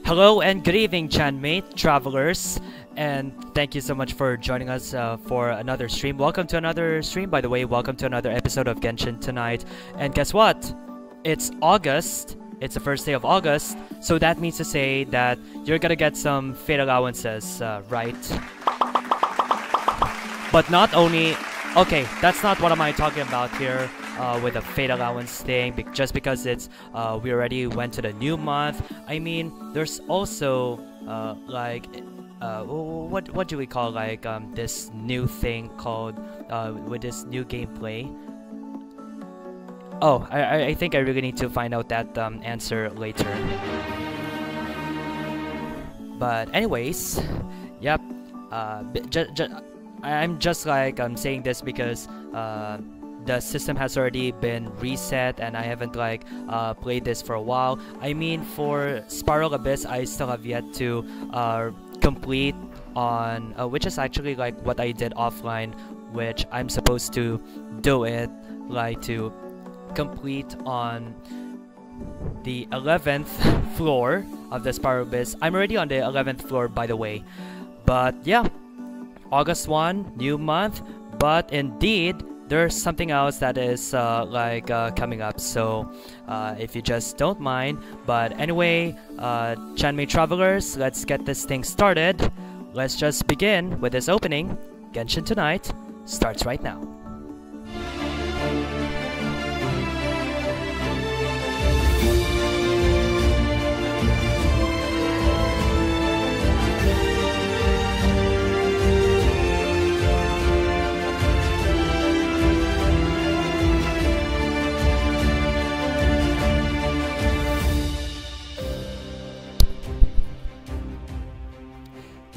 Hello and good evening, Chanmate travelers, and thank you so much for joining us for another stream. Welcome to another stream, by the way. Welcome to another episode of Genshin Tonight. And guess what? It's August. It's the first day of August, so that means to say that you're gonna get some fate allowances, right? But not only... Okay, that's not what am I talking about here with the fate allowance thing, just because it's we already went to the new month. I mean, there's also what do we call this new thing called with this new gameplay? Oh, I think I really need to find out that answer later. But anyways, yep. I'm just saying this because the system has already been reset and I haven't played this for a while. I mean, for Spiral Abyss, I still have yet to complete on which is actually what I did offline, which I'm supposed to do it to complete on the 11th floor of the Spiral Abyss. I'm already on the 11th floor, by the way. But yeah, August 1, new month, but indeed there's something else that is coming up, so if you just don't mind. But anyway, Chanmei travelers, let's get this thing started. Let's just begin with this opening. Genshin Tonight starts right now.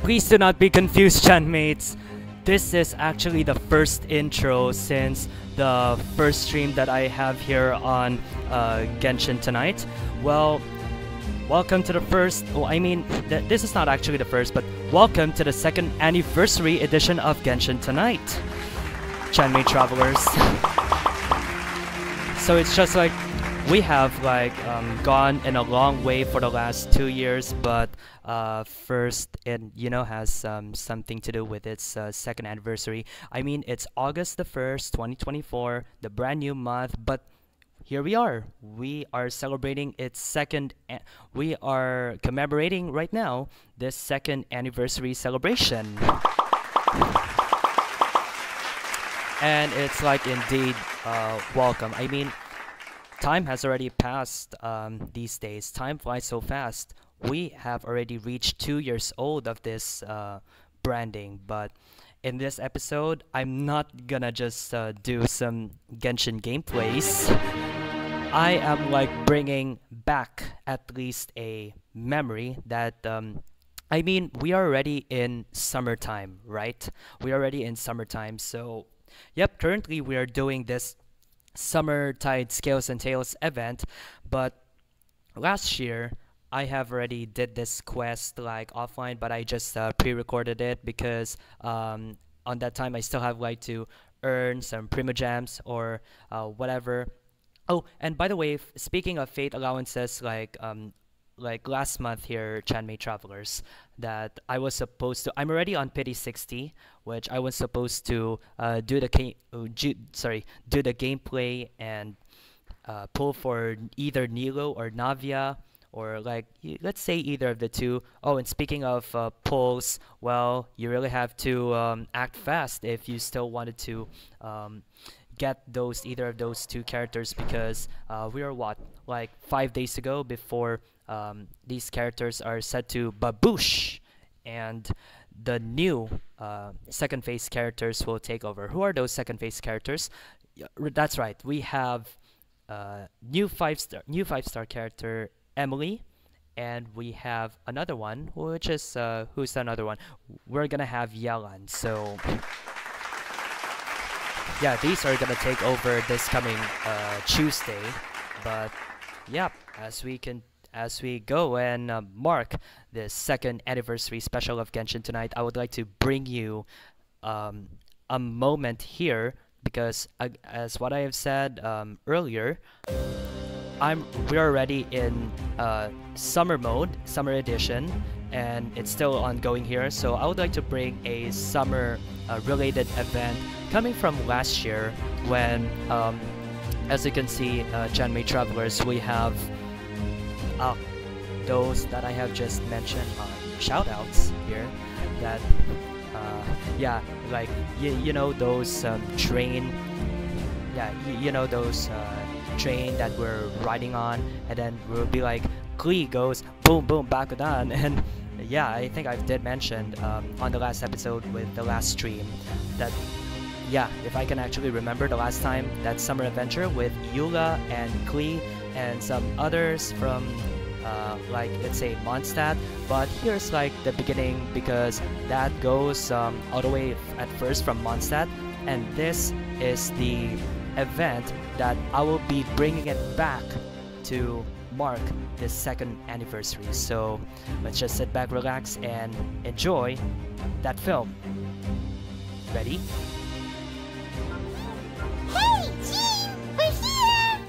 Please do not be confused, Chanmates. This is actually the first intro since the first stream that I have here on Genshin Tonight. Well, welcome to the first... Well, I mean, this is not actually the first, but welcome to the second anniversary edition of Genshin Tonight, Chanmei travelers. So it's just we have gone in a long way for the last 2 years, but first it has something to do with its second anniversary. I mean, it's August the 1st, 2024, the brand new month, but here we are. We are celebrating its second. We are commemorating right now this second anniversary celebration, and it's indeed welcome. I mean, time has already passed these days. Time flies so fast. We have already reached 2 years old of this branding, but in this episode, I'm not gonna just do some Genshin gameplays. I am bringing back at least a memory that I mean, we are already in summertime, right? We are already in summertime, so yep, currently we are doing this Summertide Scales and Tales event, but last year I have already did this quest offline, but I just pre-recorded it because on that time I still have to earn some Primogams or whatever. Oh, and by the way, speaking of fate allowances, last month here, Chanmei travelers, that I was supposed to... I'm already on pity 60, which I was supposed to do the gameplay and pull for either Nilo or Navia, or let's say either of the two. Oh, and speaking of pulls, well, you really have to act fast if you still wanted to get either of those two characters, because we are 5 days ago before these characters are set to baboosh, and the new second phase characters will take over. Who are those second phase characters? That's right, we have new 5-star character Emily, and we have another one, which is who's another one? We're gonna have Yelan. So yeah, these are gonna take over this coming Tuesday. But yeah, as we go and mark the second anniversary special of Genshin Tonight, I would like to bring you a moment here because as what I have said earlier, we're already in summer mode, summer edition, and it's still ongoing here. So I would like to bring a summer related event coming from last year when, as you can see, Janmei Travelers, we have those that I have just mentioned shoutouts here. That yeah, like you know those train, yeah, you know those train that we're riding on, and then we'll be like, Klee goes boom boom Bakudan, and yeah, I think I did mention on the last episode with the last stream that yeah, if I can actually remember the last time, that summer adventure with Eula and Klee and some others from like let's say Mondstadt, but here's like the beginning because that goes all the way at first from Mondstadt, and this is the event that I will be bringing it back to mark the 2nd anniversary. So let's just sit back, relax, and enjoy that film. Ready? Hey, Jean! We're here!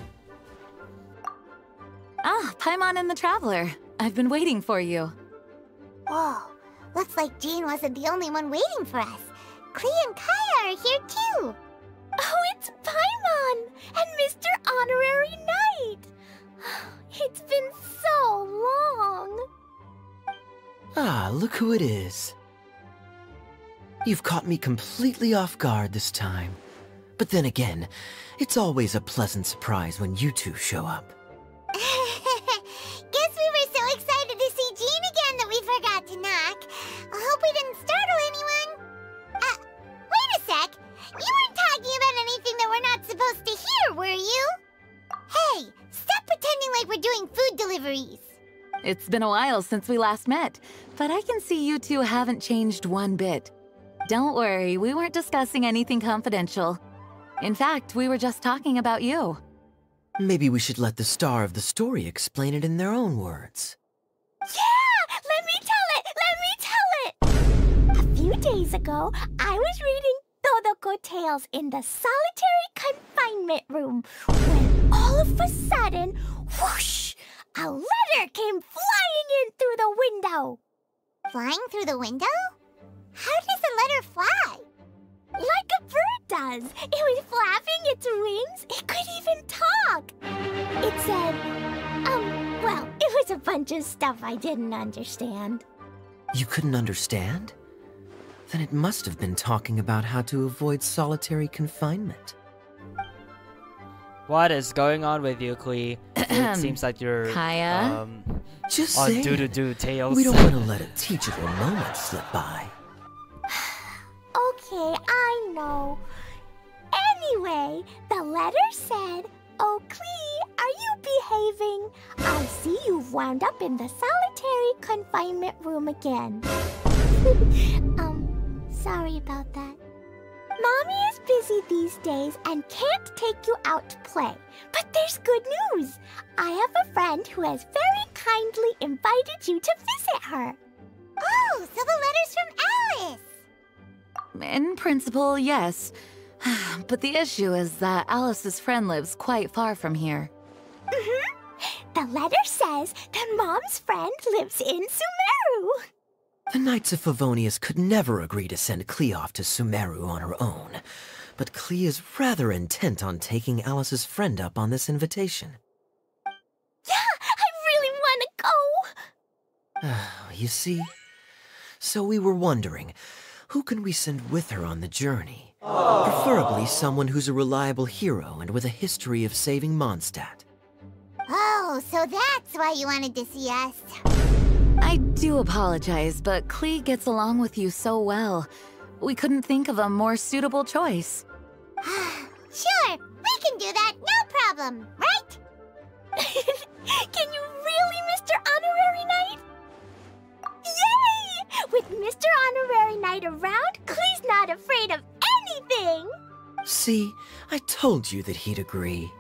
Ah, Paimon and the Traveler. I've been waiting for you. Whoa, looks like Jean wasn't the only one waiting for us. Klee and Kaya are here too. Oh, it's Paimon and Mr. Honorary Knight. It's been so long. Ah, look who it is. You've caught me completely off guard this time. But then again, it's always a pleasant surprise when you two show up. Guess we were so excited to see Jean again that we forgot to knock. I hope we didn't startle anyone. Wait a sec. You weren't talking about anything that we're not supposed to hear, were you? Hey, stop pretending like we're doing food deliveries. It's been a while since we last met, but I can see you two haven't changed one bit. Don't worry, we weren't discussing anything confidential. In fact, we were just talking about you. Maybe we should let the star of the story explain it in their own words. Yeah! Let me tell it! A few days ago, I was reading Todoko Tales in the solitary confinement room when all of a sudden, whoosh! A letter came flying in through the window. Flying through the window? How does a letter fly? Like a bird does. It was flapping its wings. It could even talk. It said, well, it was a bunch of stuff I didn't understand. You couldn't understand? Then it must have been talking about how to avoid solitary confinement. What is going on with you, Klee? It seems like you're Kaya? Just on saying. do tails. We don't want to let a teachable moment slip by. Okay, I know. Anyway, the letter said, "Oh, Klee, are you behaving? I see you've wound up in the solitary confinement room again." Sorry about that. Mommy is busy these days and can't take you out to play. But there's good news. I have a friend who has very kindly invited you to visit her. Oh, so the letter's from Alice. In principle, yes. But the issue is that Alice's friend lives quite far from here. The letter says that Mom's friend lives in Sumeru. The Knights of Favonius could never agree to send Klee off to Sumeru on her own. But Klee is rather intent on taking Alice's friend up on this invitation. Yeah, I really want to go. You see? So we were wondering, who can we send with her on the journey? Preferably someone who's a reliable hero and with a history of saving Mondstadt. Oh, so that's why you wanted to see us. I do apologize, but Klee gets along with you so well. We couldn't think of a more suitable choice. Sure, we can do that, no problem, right? Can you really, Mr. Honorary Knight? Yay! With Mr. Honorary Knight around, Klee's not afraid of anything! See, I told you that he'd agree.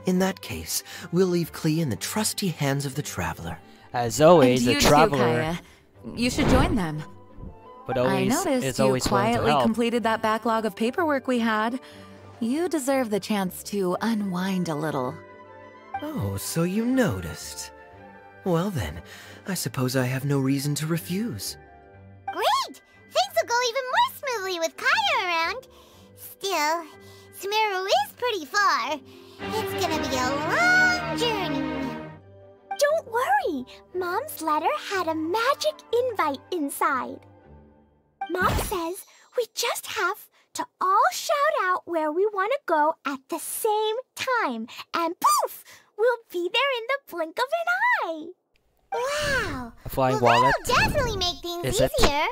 In that case, we'll leave Klee in the trusty hands of the Traveler. As always, And the you too, Traveler Kaya. You should join them. but I always noticed is you always willing to quietly help. completed that backlog of paperwork we had. You deserve the chance to unwind a little. Oh, so you noticed. Well then, I suppose I have no reason to refuse. Great! Things will go even more smoothly with Kaya around. Still, Sumeru is pretty far. It's gonna be a long journey. Don't worry. Mom's letter had a magic invite inside. Mom says we just have to all shout out where we want to go at the same time. And poof! We'll be there in the blink of an eye. Wow. A flying well, wallet? that'll definitely make things Is it? easier.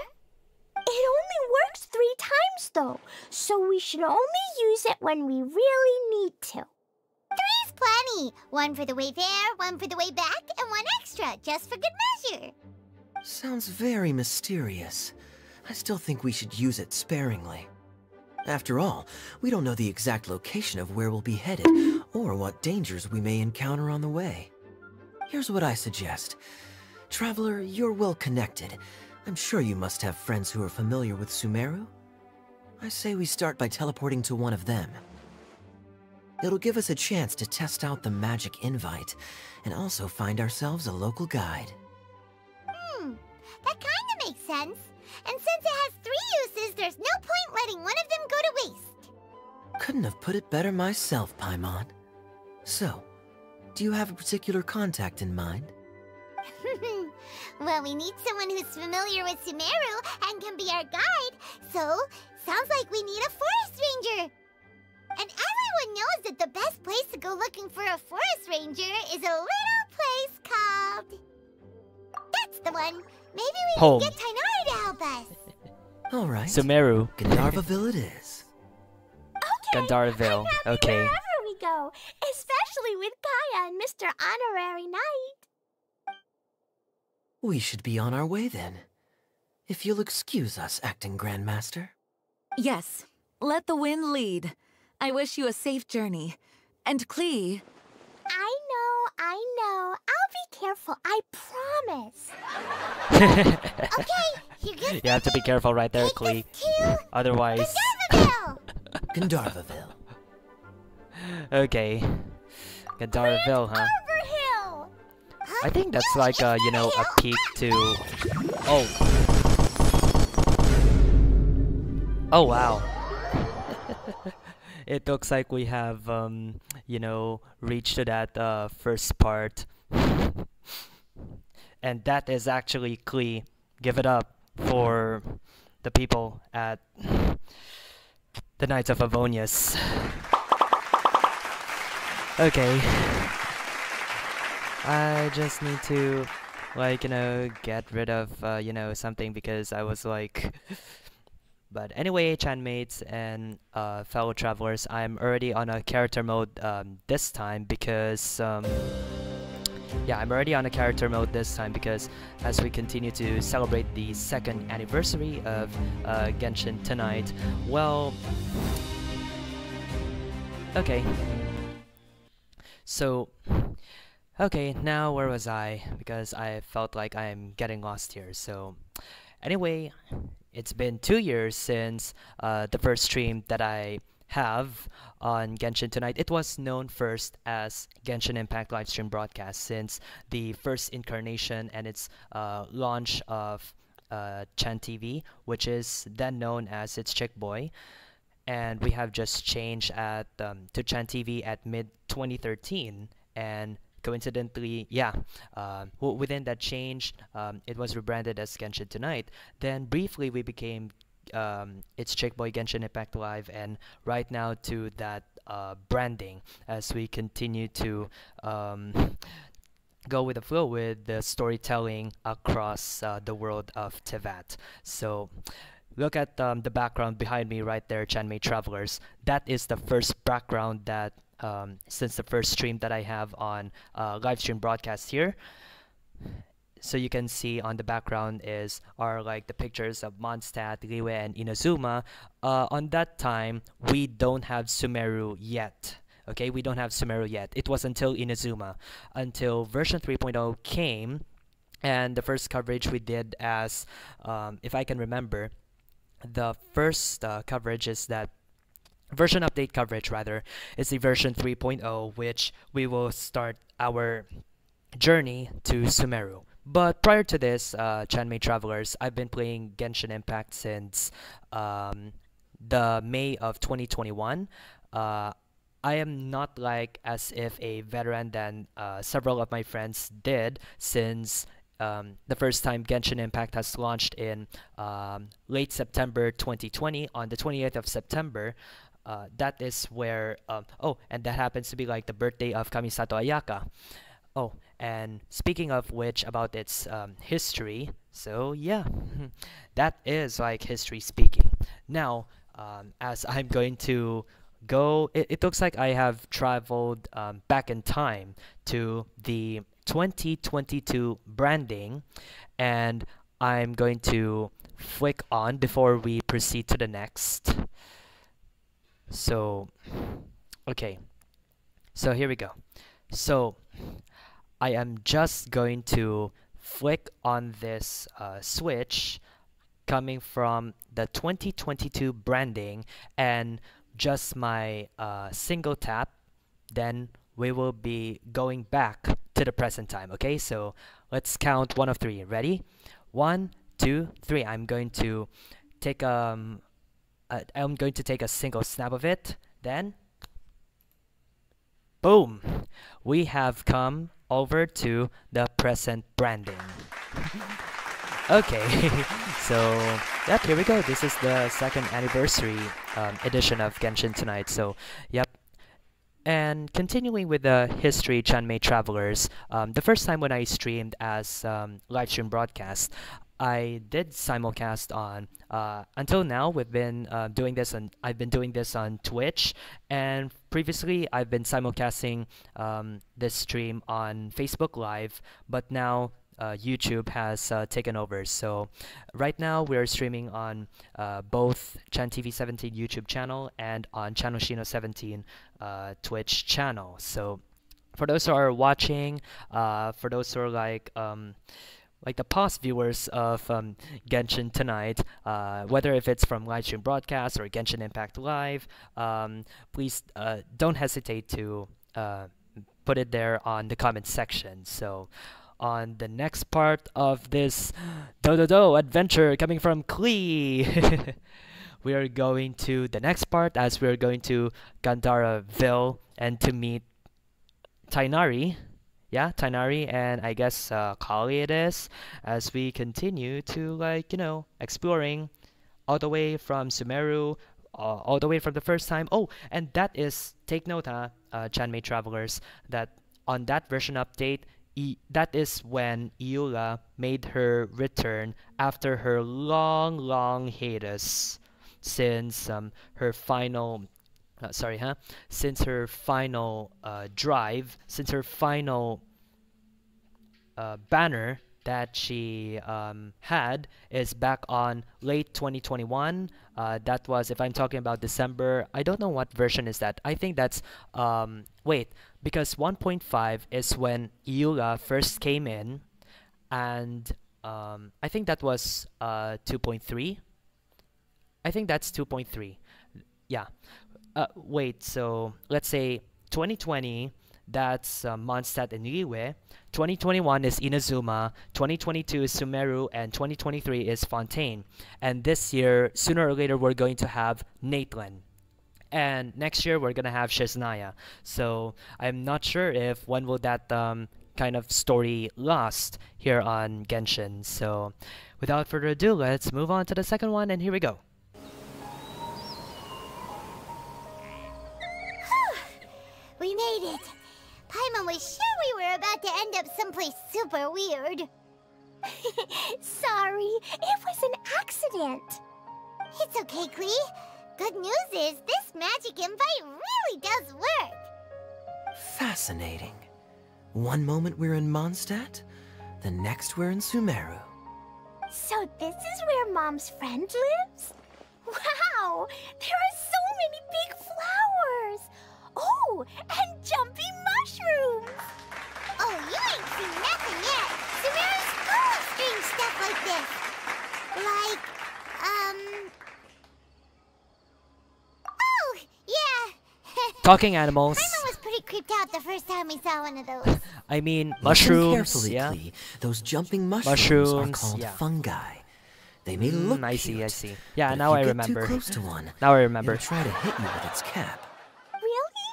It only works 3 times, though, so we should only use it when we really need to. 3's plenty. 1 for the way there, 1 for the way back, and 1 extra, just for good measure. Sounds very mysterious. I still think we should use it sparingly. After all, we don't know the exact location of where we'll be headed, or what dangers we may encounter on the way. Here's what I suggest. Traveler, you're well connected. I'm sure you must have friends who are familiar with Sumeru. I say we start by teleporting to one of them. It'll give us a chance to test out the magic invite, and also find ourselves a local guide. That kinda makes sense. And since it has 3 uses, there's no point letting one of them go to waste. Couldn't have put it better myself, Paimon. So, do you have a particular contact in mind? Well, we need someone who's familiar with Sumeru and can be our guide, so sounds like we need a forest ranger. And everyone knows that the best place to go looking for a forest ranger is a little place called... That's the one. Maybe we Home. can get Tainari to help us. Alright. Sumeru. Gandharvaville it is. Okay. Gandharville. I'm happy Okay. wherever we go, especially with Kaya and Mr. Honorary Knight. We should be on our way then. If you'll excuse us, Acting Grandmaster. Yes, let the wind lead. I wish you a safe journey. And Klee, I know. I'll be careful, I promise. Okay, you're good. You have to be careful right there, Take Klee. us to Otherwise... Gandharville. Gandharvaville. Okay. Gandharville, huh? Overhill. Huh? I think that's No, like it's a, not you know, a hill. peak to... Oh. Oh, wow. It looks like we have, you know, reached to that first part. And that is actually Klee. Give it up for the people at the Knights of Avonius. Okay. I just need to, like, you know, get rid of, you know, something because I was like... But anyway, Chanmates and fellow travelers, I'm already on a character mode this time because... yeah, I'm already on a character mode this time because as we continue to celebrate the 2nd anniversary of Genshin tonight, well... Okay. So... Okay, now where was I? Because I felt like I'm getting lost here, so... Anyway, it's been 2 years since the first stream that I have on Genshin Tonight. It was known first as Genshin Impact livestream broadcast since the first incarnation and its launch of ChianTV, which is then known as its Chick Boy. And we have just changed at to ChianTV at mid 2013, and coincidentally, yeah, within that change, it was rebranded as Genshin Tonight. Then briefly we became its Chick Boy Genshin Impact Live, and right now to that branding as we continue to go with the flow with the storytelling across the world of Teyvat. So look at the background behind me right there, Chanmei Travelers. That is the first background that since the first stream that I have on live stream broadcast here. So you can see on the background are like the pictures of Mondstadt, Liyue, and Inazuma. On that time, we don't have Sumeru yet. Okay, we don't have Sumeru yet. It was until Inazuma, until version 3.0 came, and the first coverage we did as, if I can remember, the first coverage is that version update coverage rather is the version 3.0, which we will start our journey to Sumeru. But prior to this, Chanmei Travelers, I've been playing Genshin Impact since the May of 2021. I am not like as if a veteran than several of my friends did, since the first time Genshin Impact has launched in late September 2020 on the 28th of September. That is where oh, and that happens to be like the birthday of Kamisato Ayaka. Oh, and speaking of which, about its history, so yeah, that is like history speaking. Now, as I'm going to go, it looks like I have traveled back in time to the 2022 branding, and I'm going to flick on before we proceed to the next. So, okay, so here we go. So, I am just going to flick on this switch coming from the 2022 branding, and just my single tap, then we will be going back to the present time. Okay, so let's count 1 of 3. Ready? 1, 2, 3. I'm going to take a single snap of it, then boom, we have come over to the present branding. Okay, so yep, here we go. This is the 2nd anniversary edition of Genshin Tonight. So yep. And continuing with the history, Chanmei Travelers, the first time when I streamed as live stream broadcast, I did simulcast on. Until now, we've been doing this, and I've been doing this on Twitch, and previously I've been simulcasting this stream on Facebook Live, but now YouTube has taken over. So right now we're streaming on both ChianTV 17 YouTube channel and on Chanoshino 17 Twitch channel. So for those who are watching, for those who are like the past viewers of Genshin Tonight, whether if it's from live stream broadcast or Genshin Impact Live, please don't hesitate to put it there on the comment section. So on the next part of this do adventure coming from Klee, we are going to the next part, as we are going to Gandaraville and to meet Tainari. Yeah, Tainari, and I guess Kali it is, as we continue to, like, you know, exploring all the way from Sumeru, all the way from the first time. Oh, and that is, take note, Chanmei Travelers, that on that version update, that is when Iula made her return after her long hiatus since her final since her final drive, since her final banner that she had is back on late 2021. That was, if I'm talking about December, I don't know what version is that. I think that's wait, because 1.5 is when Iula first came in, and I think that was 2.3. I think that's 2.3. Yeah. Wait, so let's say 2020, that's Mondstadt and Liyue. 2021 is Inazuma, 2022 is Sumeru, and 2023 is Fontaine. And this year, sooner or later, we're going to have Natlan. And next year, we're going to have Shiznaya. So I'm not sure if when will that kind of story last here on Genshin. So without further ado, let's move on to the second one, and here we go. We made it. Paimon was sure we were about to end up someplace super weird. Sorry, it was an accident. It's okay, Klee. Good news is this magic invite really does work. Fascinating. One moment we're in Mondstadt, the next we're in Sumeru. So this is where Mom's friend lives? Wow, there are so many big flowers. Oh, and jumpy mushrooms! Oh, you ain't seen nothing yet! Sumeru's full of strange stuff like this! Like, Oh! You Talking animals. Paimon was pretty creeped out the first time we saw one of those. I mean, Listen mushrooms. carefully, Yeah. Klee. Those jumping mushrooms are called yeah. fungi. They may look I cute, see, I see. Yeah, but now if I you remember. Get too close to one, Now I remember. it'll try to hit you with its cap. Really?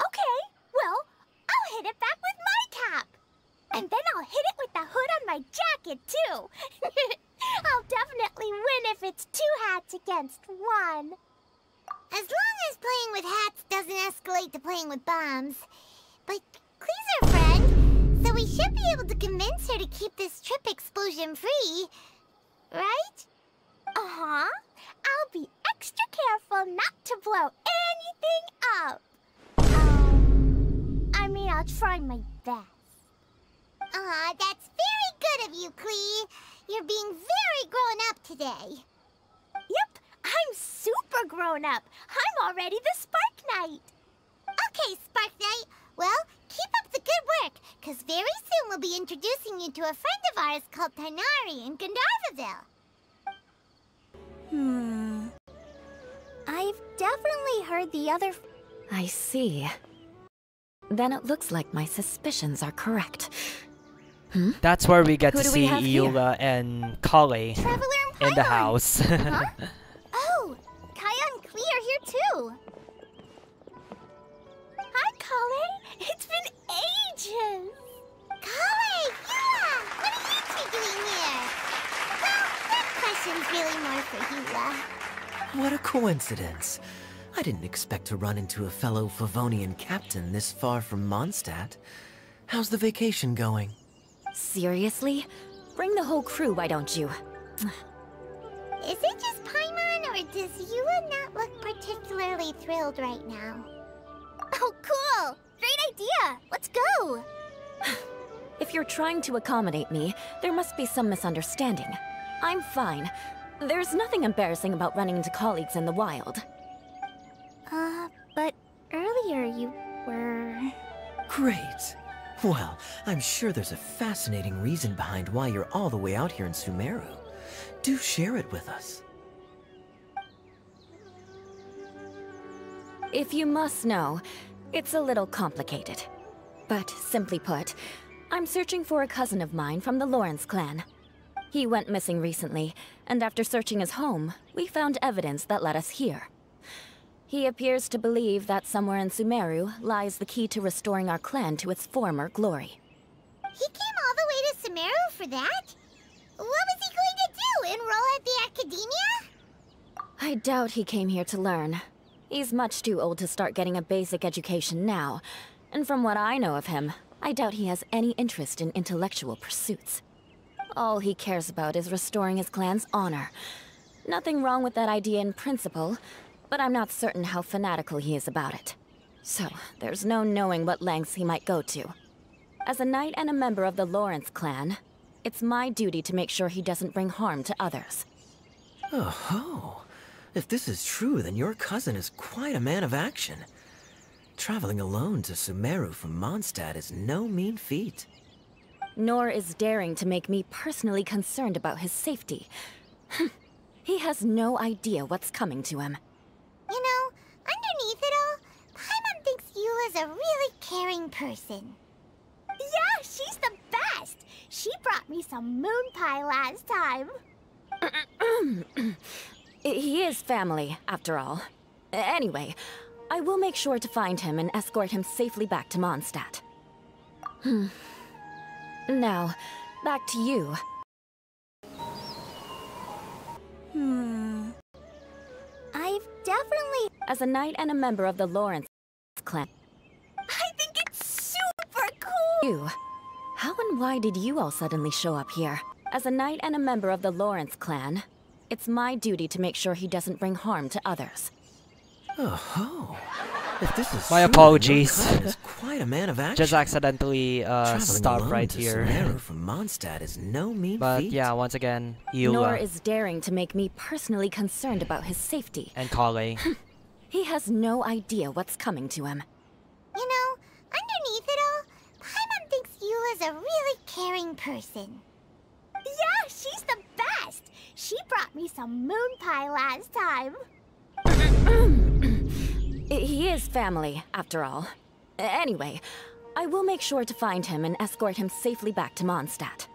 Okay, well, I'll hit it back with my cap. And then I'll hit it with the hood on my jacket, too. I'll definitely win if it's 2 hats against 1. As long as playing with hats doesn't escalate to playing with bombs. But Klee's our friend, so we should be able to convince her to keep this trip explosion-free. Right? Uh-huh. I'll be extra careful not to blow anything up. I mean, I'll try my best. That's very good of you, Klee. You're being very grown up today. Yep, I'm super grown up. I'm already the Spark Knight. Okay, Spark Knight. Well, keep up the good work, because very soon we'll be introducing you to a friend of ours called Tighnari in Gandharvaville. I've definitely heard the other... I see. Then it looks like my suspicions are correct. That's where we get Who to do we see have here? Eula and Kale Traveler and in the Paimon. house. Huh? Oh, Kaya and Klee are here too. Hi, Kale. It's been ages. Kale, yeah. What are you two doing here? Well, that question's really more for Hila. What a coincidence. I didn't expect to run into a fellow Favonian captain this far from Mondstadt. How's the vacation going? Seriously? Bring the whole crew, why don't you? Is it just Paimon, or does Eula not look particularly thrilled right now? Oh, cool! Great idea! Let's go! If you're trying to accommodate me, there must be some misunderstanding. I'm fine. There's nothing embarrassing about running into colleagues in the wild. But earlier you were... Great. Well, I'm sure there's a fascinating reason behind why you're all the way out here in Sumeru. Do share it with us. If you must know, it's a little complicated. But simply put, I'm searching for a cousin of mine from the Lawrence clan. He went missing recently, and after searching his home, we found evidence that led us here. He appears to believe that somewhere in Sumeru lies the key to restoring our clan to its former glory. He came all the way to Sumeru for that? What was he going to do, enroll at the Academia? I doubt he came here to learn. He's much too old to start getting a basic education now, and from what I know of him, I doubt he has any interest in intellectual pursuits. All he cares about is restoring his clan's honor. Nothing wrong with that idea in principle, but I'm not certain how fanatical he is about it. So, there's no knowing what lengths he might go to. As a knight and a member of the Lawrence clan, it's my duty to make sure he doesn't bring harm to others. Oh-ho. If this is true, then your cousin is quite a man of action. Traveling alone to Sumeru from Mondstadt is no mean feat. Nor is daring to make me personally concerned about his safety. He has no idea what's coming to him. You know, underneath it all, Paimon thinks Eula's a really caring person. Yeah, she's the best! She brought me some moon pie last time. He is family, after all. Anyway, I will make sure to find him and escort him safely back to Mondstadt. Now, back to you. I've definitely... As a knight and a member of the Lawrence clan. I think it's super cool! You. How and why did you all suddenly show up here? As a knight and a member of the Lawrence clan, it's my duty to make sure he doesn't bring harm to others. Oh-ho. If this is My true, apologies. Your cousin is quite a man of action. Just accidentally Traveling stopped alone right to here. Sumeru from Mondstadt is no mean But feat. yeah, once again, Nor Eula is daring to make me personally concerned about his safety. and Kale. He has no idea what's coming to him. You know, underneath it all, Paimon thinks Eula's a really caring person. Yeah, she's the best! She brought me some moon pie last time. He is family, after all. Anyway, I will make sure to find him and escort him safely back to Mondstadt.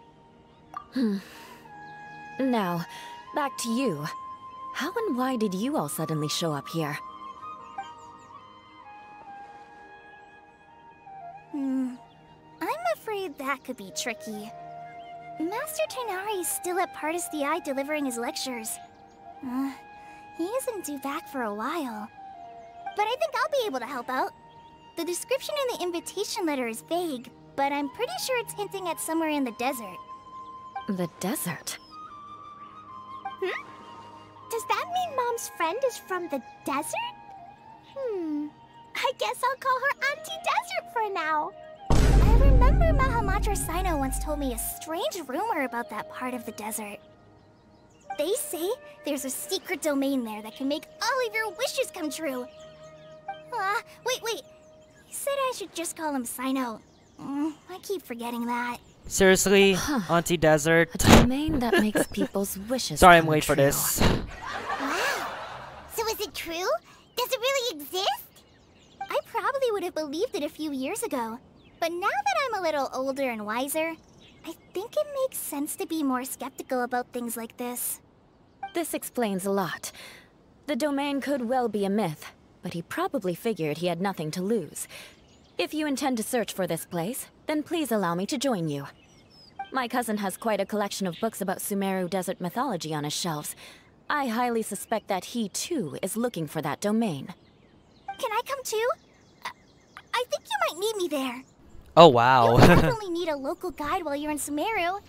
Now, back to you. How and why did you all suddenly show up here? I'm afraid that could be tricky. Master Tighnari is still at Partis the Eye delivering his lectures. He isn't due back for a while. But I think I'll be able to help out. The description in the invitation letter is vague, but I'm pretty sure it's hinting at somewhere in the desert. The desert? Does that mean Mom's friend is from the desert? I guess I'll call her Auntie Desert for now. I remember Mahamatra Sino once told me a strange rumor about that part of the desert. They say there's a secret domain there that can make all of your wishes come true. Wait. He said I should just call him Sino. I keep forgetting that. Seriously, Auntie Desert? A domain that makes people's wishes Sorry, I'm come late for true. this. Wow. So is it true? Does it really exist? I probably would have believed it a few years ago. But now that I'm a little older and wiser, I think it makes sense to be more skeptical about things like this. This explains a lot. The domain could well be a myth, but he probably figured he had nothing to lose. If you intend to search for this place, then please allow me to join you. My cousin has quite a collection of books about Sumeru desert mythology on his shelves. I highly suspect that he, too, is looking for that domain. Can I come too? I think you might need me there. Oh, wow. You'll definitely need a local guide while you're in Sumeru.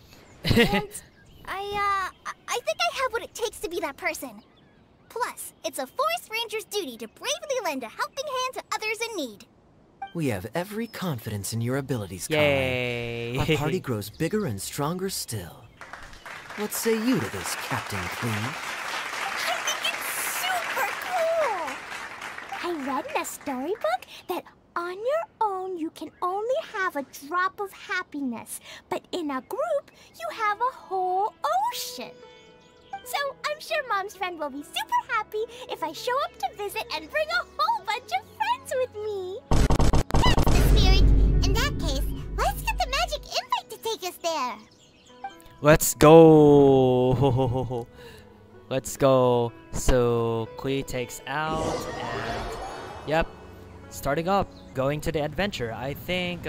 And I think I have what it takes to be that person. Plus, it's a forest ranger's duty to bravely lend a helping hand to others in need. We have every confidence in your abilities, Conrad. Yay. Our party grows bigger and stronger still. What say you to this, Captain Clean? I think it's super cool! I read in a storybook that on your own you can only have a drop of happiness, but in a group you have a whole ocean. So I'm sure Mom's friend will be super happy if I show up to visit and bring a whole bunch of friends with me. That's the spirit. In that case, let's get the magic invite to take us there. Let's go. Let's go. So Klee takes out and yep, starting up, going to the adventure. I think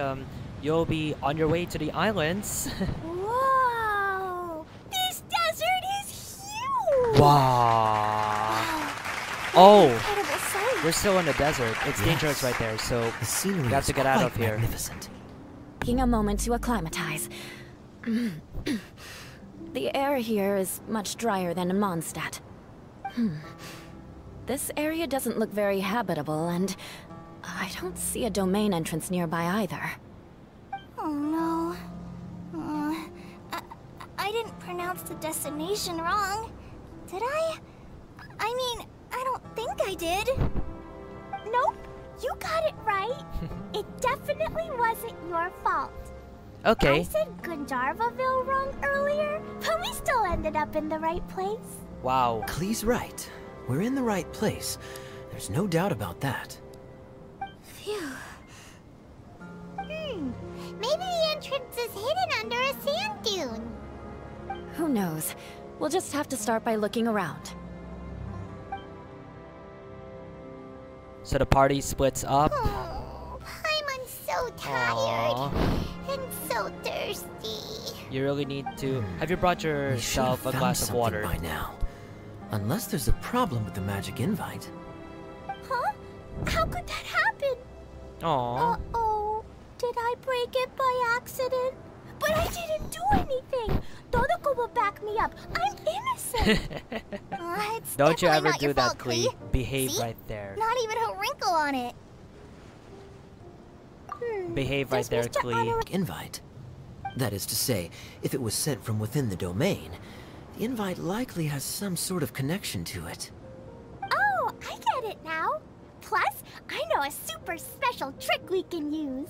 you'll be on your way to the islands. Whoa! This desert is huge! Wow. Oh, Incredible sight. we're still in the desert. It's dangerous right there, so The scenery we have is to get out of quite here. magnificent. Taking a moment to acclimatize. The air here is much drier than in Mondstadt. This area doesn't look very habitable, and I don't see a domain entrance nearby either. Oh no. I didn't pronounce the destination wrong. Did I? I mean, I don't think I did. Nope, you got it right. It definitely wasn't your fault. Okay. I said Gandharvaville wrong earlier, but we still ended up in the right place. Wow. Klee's right. We're in the right place. There's no doubt about that. Phew. Maybe the entrance is hidden under a sand dune. Who knows? We'll just have to start by looking around. So the party splits up. Oh, I'm so tired Aww. and so thirsty. You really need to. Have you brought We should yourself have a found glass of something water? by now. Unless there's a problem with the magic invite. Huh? How could that happen? Aww. Uh-oh. Did I break it by accident? But I didn't do anything. Todoko will back me up. I'm innocent. It's Don't you definitely ever not do your that, fault, Klee. Klee. Behave See? right there. Not even a wrinkle on it. Behave right Does there, Mr. Klee. Honor- Invite? That is to say, if it was sent from within the domain, the invite likely has some sort of connection to it. Oh, I get it now. Plus, I know a super special trick we can use.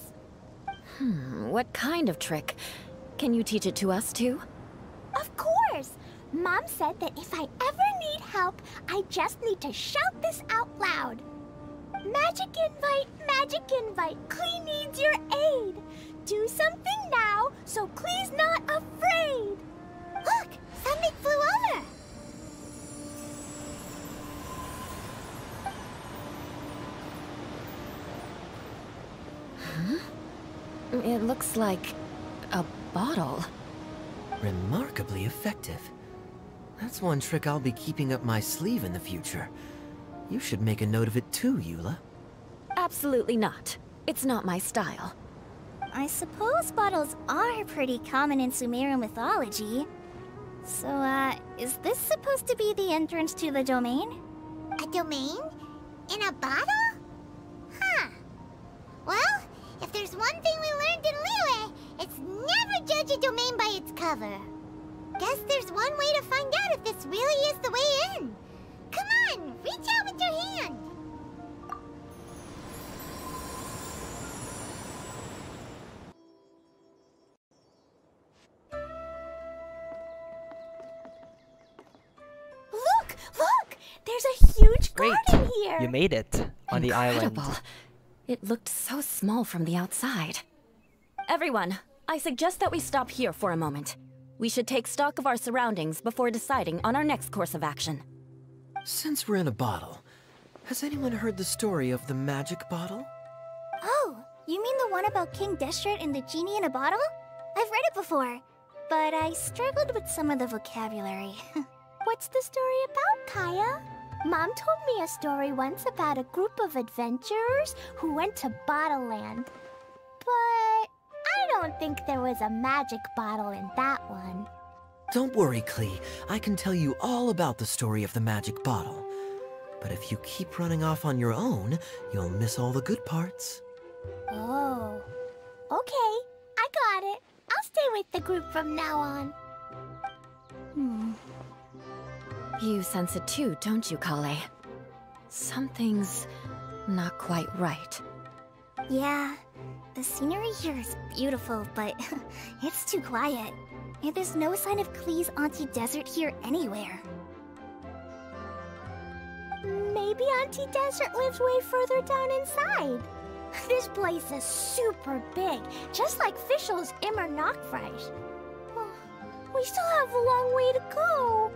What kind of trick? Can you teach it to us too? Of course. Mom said that if I ever need help, I just need to shout this out loud. Magic invite, magic invite. Klee needs your aid. Do something now, so Klee's not afraid. Look, something flew over. It looks like a bottle. Remarkably effective. That's one trick I'll be keeping up my sleeve in the future. You should make a note of it too, Eula. Absolutely not. It's not my style. I suppose bottles are pretty common in Sumerian mythology. So, is this supposed to be the entrance to the domain? A domain? In a bottle? Huh. Well, if there's one thing we learned in Liyue, it's never judge a domain by its cover. Guess there's one way to find out if this really is the way in. Come on, reach out with your hand. Look! Look! There's a huge Great! garden here! You made it on the island. Incredible. It looked so small from the outside. Everyone, I suggest that we stop here for a moment. We should take stock of our surroundings before deciding on our next course of action. Since we're in a bottle, has anyone heard the story of the magic bottle? Oh, you mean the one about King Destret and the genie in a bottle? I've read it before, but I struggled with some of the vocabulary. What's the story about, Kaya? Mom told me a story once about a group of adventurers who went to Bottle Land. But I don't think there was a magic bottle in that one. Don't worry, Klee. I can tell you all about the story of the magic bottle. But if you keep running off on your own, you'll miss all the good parts. Oh. Okay, I got it. I'll stay with the group from now on. You sense it too, don't you, Kale? Something's not quite right. Yeah, the scenery here is beautiful, but it's too quiet. And there's no sign of Klee's Auntie Desert here anywhere. Maybe Auntie Desert lives way further down inside. This place is super big, just like Fischl's Immer Nachtreich. We still have a long way to go.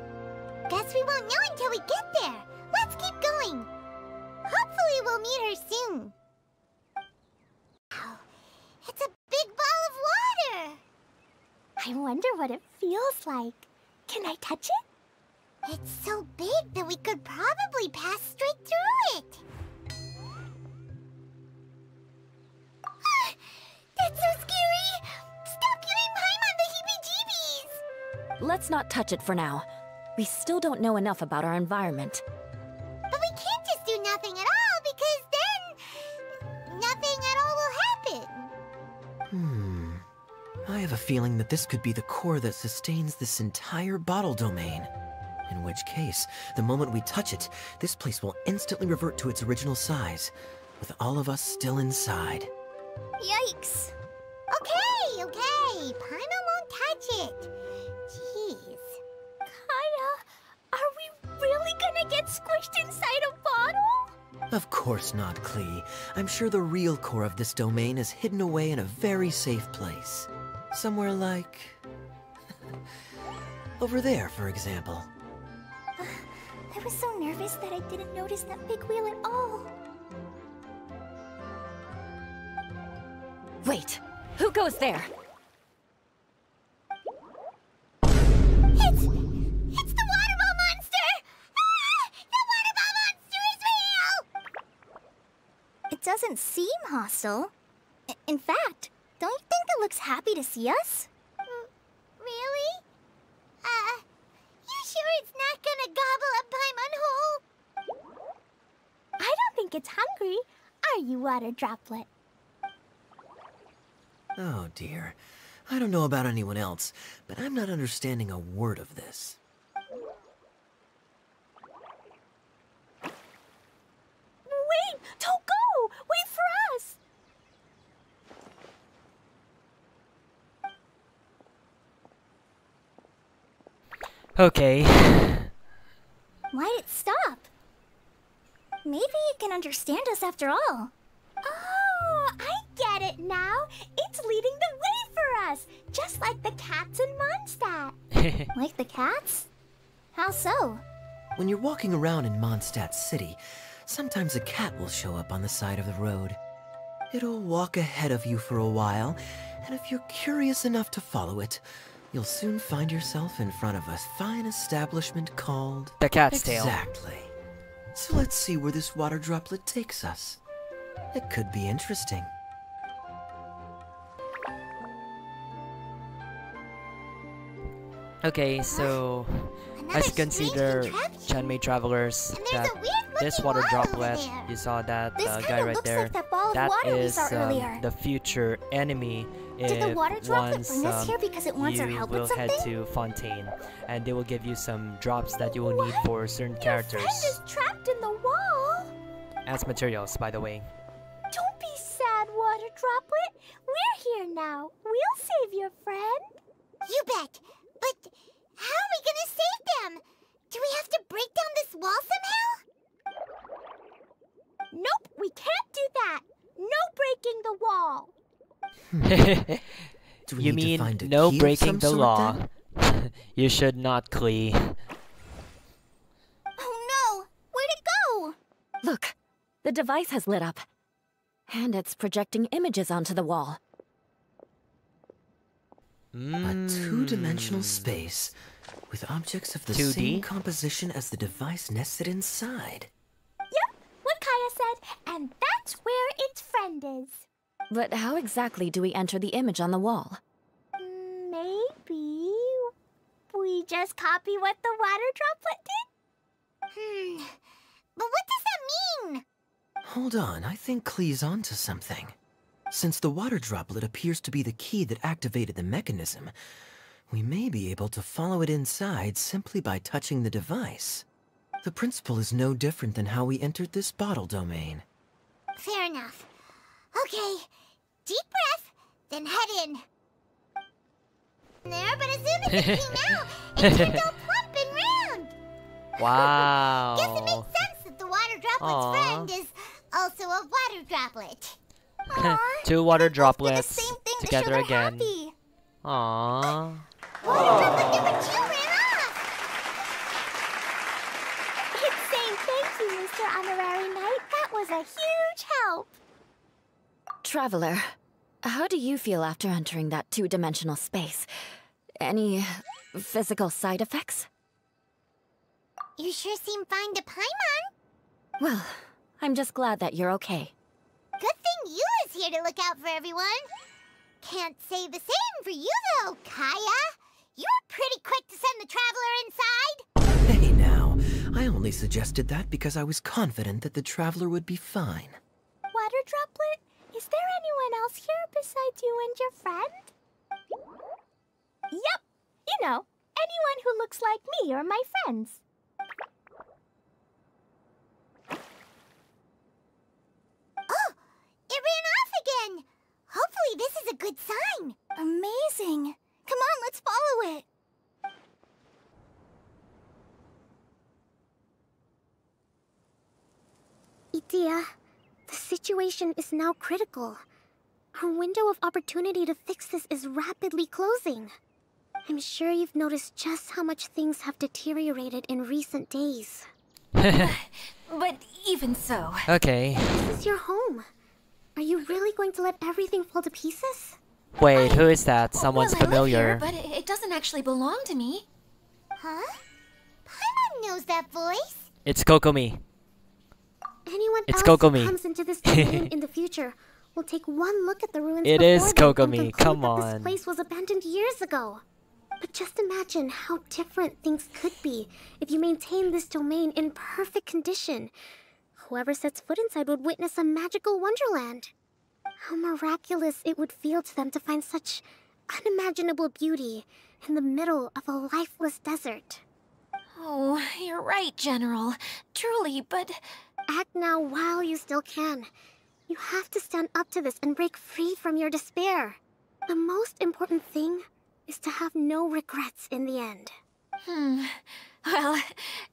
Guess we won't know until we get there. Let's keep going. Hopefully we'll meet her soon. Wow, it's a big ball of water. I wonder what it feels like. Can I touch it? It's so big that we could probably pass straight through it. That's so scary! Stop giving Paimon the heebie-jeebies! Let's not touch it for now. We still don't know enough about our environment. But we can't just do nothing at all, because then nothing at all will happen. I have a feeling that this could be the core that sustains this entire bottle domain. In which case, the moment we touch it, this place will instantly revert to its original size, with all of us still inside. Yikes. Okay. Paimon won't touch it. Jeez. Kaya, are we really gonna get squished inside a bottle? Of course not, Klee. I'm sure the real core of this domain is hidden away in a very safe place. Somewhere like... over there, for example. I was so nervous that I didn't notice that big wheel at all. Wait, who goes there? It's the water ball monster! Ah! The water ball monster is real! It doesn't seem hostile. In fact, don't you think it looks happy to see us? Really? You sure it's not gonna gobble up Paimon whole? I don't think it's hungry. Are you, water droplet? Oh dear. I don't know about anyone else, but I'm not understanding a word of this. Wait! Don't go! Wait for us! Okay. Why'd it stop? Maybe it can understand us after all. Oh, I get it now. It's leading the way for us, just like the cats in Mondstadt. Like the cats? How so? When you're walking around in Mondstadt City, sometimes a cat will show up on the side of the road. It'll walk ahead of you for a while, and if you're curious enough to follow it, you'll soon find yourself in front of a fine establishment called... The Cat's Tail. Exactly. So let's see where this water droplet takes us. It could be interesting. Okay, so as you can see there, Chenmei travelers, that this water droplet, you saw that guy right there, that is the future enemy. Did the water droplet Once bring us here because it wants our help you with will head something? to Fontaine, and they will give you some drops that you will need for certain characters. Your friend is trapped in the wall. As materials, by the way. Don't be sad, water droplet. We're here now. We'll save your friend. You bet. But how are we gonna save them? Do we have to break down this wall somehow? Nope, we can't do that. No breaking the wall. Do we You need to mean find a no key of breaking some the sort, law? then? You should not, Klee. Oh no! Where'd it go? Look, the device has lit up. And it's projecting images onto the wall. A two-dimensional space with objects of the 2D? same composition as the device nested inside. Yep, what Kaya said, and that's where its friend is. But how exactly do we enter the image on the wall? Maybe we just copy what the water droplet did? But what does that mean? Hold on, I think Klee's onto something. Since the water droplet appears to be the key that activated the mechanism, we may be able to follow it inside simply by touching the device. The principle is no different than how we entered this bottle domain. Fair enough. Okay, deep breath, then head in. There, but as soon as it came out, it turned all plump and round. Wow. Guess it makes sense that the water droplet's Aw. friend is also a water droplet. Two water The droplets same thing to together show they're again. happy. Aww. Water droplet number 2 ran off. It's saying thank you, Mr. Honorary Knight. That was a huge help. Traveler, how do you feel after entering that two-dimensional space? Any physical side effects? You sure seem fine to Paimon. Well, I'm just glad that you're okay. Good thing Eula's here to look out for everyone. Can't say the same for you though, Kaya. You were pretty quick to send the traveler inside. Hey now, I only suggested that because I was confident that the traveler would be fine. Water droplet, is there anyone else here besides you and your friend? Yep, you know, anyone who looks like me or my friends. Oh, it ran off again. Hopefully this is a good sign. Amazing. Come on, let's follow it. Itia, the situation is now critical. Our window of opportunity to fix this is rapidly closing. I'm sure you've noticed just how much things have deteriorated in recent days. But even so... Okay. This is your home. Are you really going to let everything fall to pieces? Wait, who is that? Someone's familiar. But it doesn't actually belong to me. Huh? Paimon knows that voice. It's Kokomi. Anyone It's else Kokomi. who comes into this domain in the future will take one look at the ruins It before is them and Kokomi, conclude come that on. This place was abandoned years ago. But just imagine how different things could be if you maintain this domain in perfect condition. Whoever sets foot inside would witness a magical wonderland. How miraculous it would feel to them to find such unimaginable beauty in the middle of a lifeless desert. Oh, you're right, General. Truly, but... Act now while you still can. You have to stand up to this and break free from your despair. The most important thing is to have no regrets in the end. Well,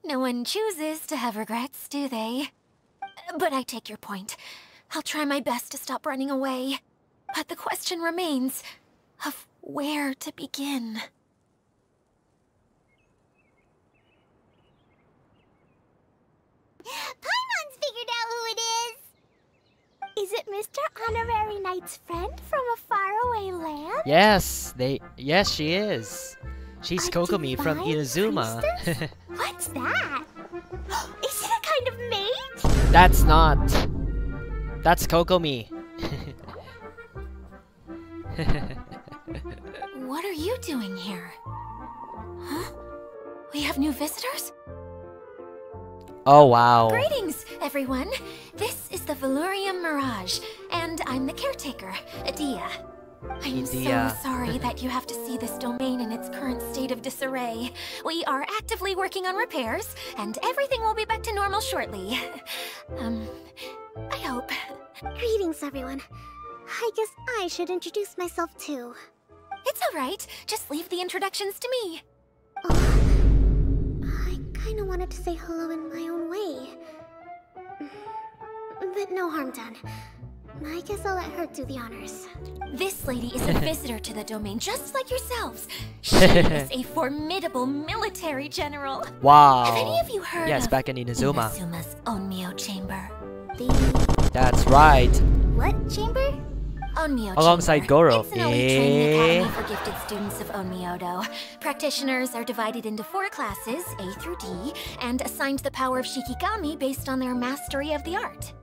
no one chooses to have regrets, do they? But I take your point. I'll try my best to stop running away. But the question remains of where to begin. Paimon's figured out who it is! Is it Mr. Honorary Knight's friend from a faraway land? Yes, she is. She's A Kokomi from divine Inazuma. priestess? What's that? Is it a kind of mage? That's not. That's Kokomi. What are you doing here? Huh? We have new visitors? Oh wow. Greetings, everyone. This is the Valurium Mirage, and I'm the caretaker, Adia. I'm so Adia. sorry that you have to see this domain in its current state of disarray. We are actively working on repairs, and everything will be back to normal shortly. I hope. Greetings, everyone. I guess I should introduce myself too. It's alright. Just leave the introductions to me. I kinda wanted to say hello in my own way. But no harm done. I guess I'll let her do the honors. This lady is a visitor to the domain, just like yourselves. She is a formidable military general. Wow. Have any of you heard Yes, of back in Inazuma. Inazuma's Onmyo Chamber? That's right. What chamber? Onmyo Alongside Chamber. Goro. It's an elite training academy for gifted students of Onmyodo. Practitioners are divided into 4 classes, A through D, and assigned the power of Shikigami based on their mastery of the art.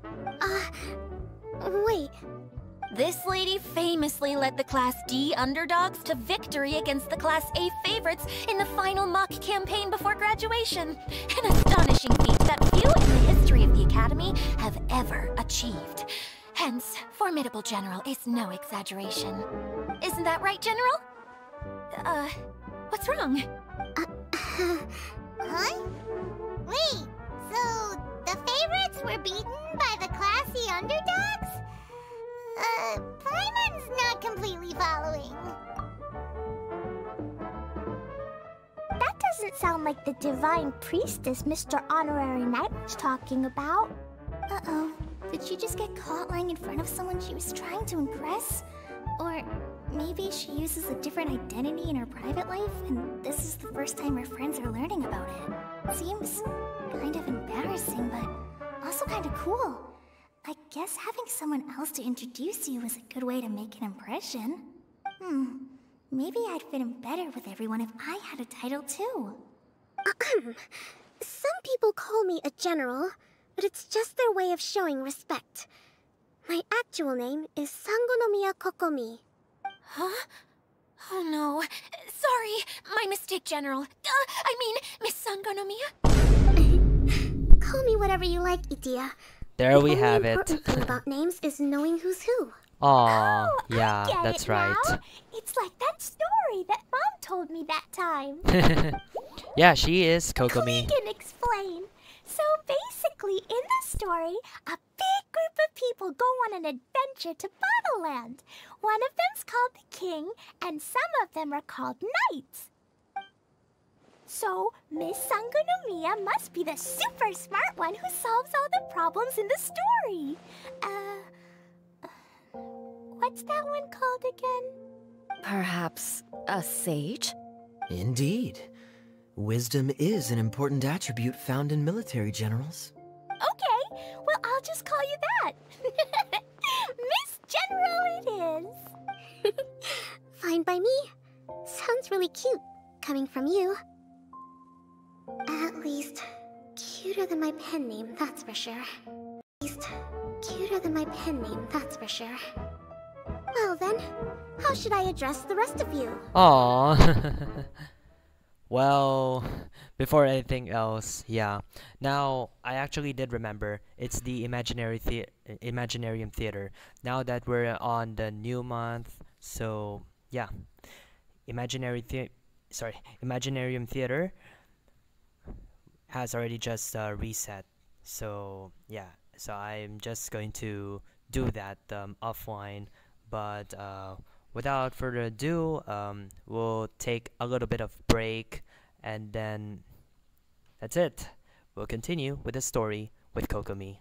Wait. This lady famously led the Class D underdogs to victory against the Class A favorites in the final mock campaign before graduation. An astonishing feat that few in the history of the Academy have ever achieved. Hence, formidable general is no exaggeration. Isn't that right, General? What's wrong? Huh? Wait, so the favorites were beaten by the classy underdogs? Paimon's not completely following. That doesn't sound like the divine priestess Mr. Honorary Knight was talking about. Uh-oh. Did she just get caught lying in front of someone she was trying to impress? Or maybe she uses a different identity in her private life, and this is the first time her friends are learning about it. Seems kind of embarrassing, but also kind of cool. I guess having someone else to introduce you is a good way to make an impression. Maybe I'd fit in better with everyone if I had a title too. Some people call me a general, but it's just their way of showing respect. My actual name is Sangonomiya Kokomi. Huh? Oh no. Sorry, my mistake, General. I mean, Miss Sangonomiya. Call me whatever you like, Itia. There we The have only it. important thing about names is knowing who's who. Aw, Oh, yeah, I get that's it right. now. It's like that story that Mom told me that time. Yeah, she is We Kokomi. can explain. So basically, in the story, a big group of people go on an adventure to Bottleland. One of them's called the King, and some of them are called Knights. So, Miss Sangonomiya must be the super smart one who solves all the problems in the story. What's that one called again? Perhaps a sage? Indeed. Wisdom is an important attribute found in military generals. Okay, well, I'll just call you that. Miss General it is. Fine by me. Sounds really cute, coming from you. At least, cuter than my pen name, that's for sure. Well then, how should I address the rest of you? Aw. Well, before anything else, yeah. Now, I actually did remember, it's the Imaginarium Theater. Now that we're on the new month, so yeah. Imaginarium Theater has already just reset. So yeah, so I'm just going to do that offline. But without further ado, we'll take a little bit of break, and then that's it. We'll continue with the story with Kokomi.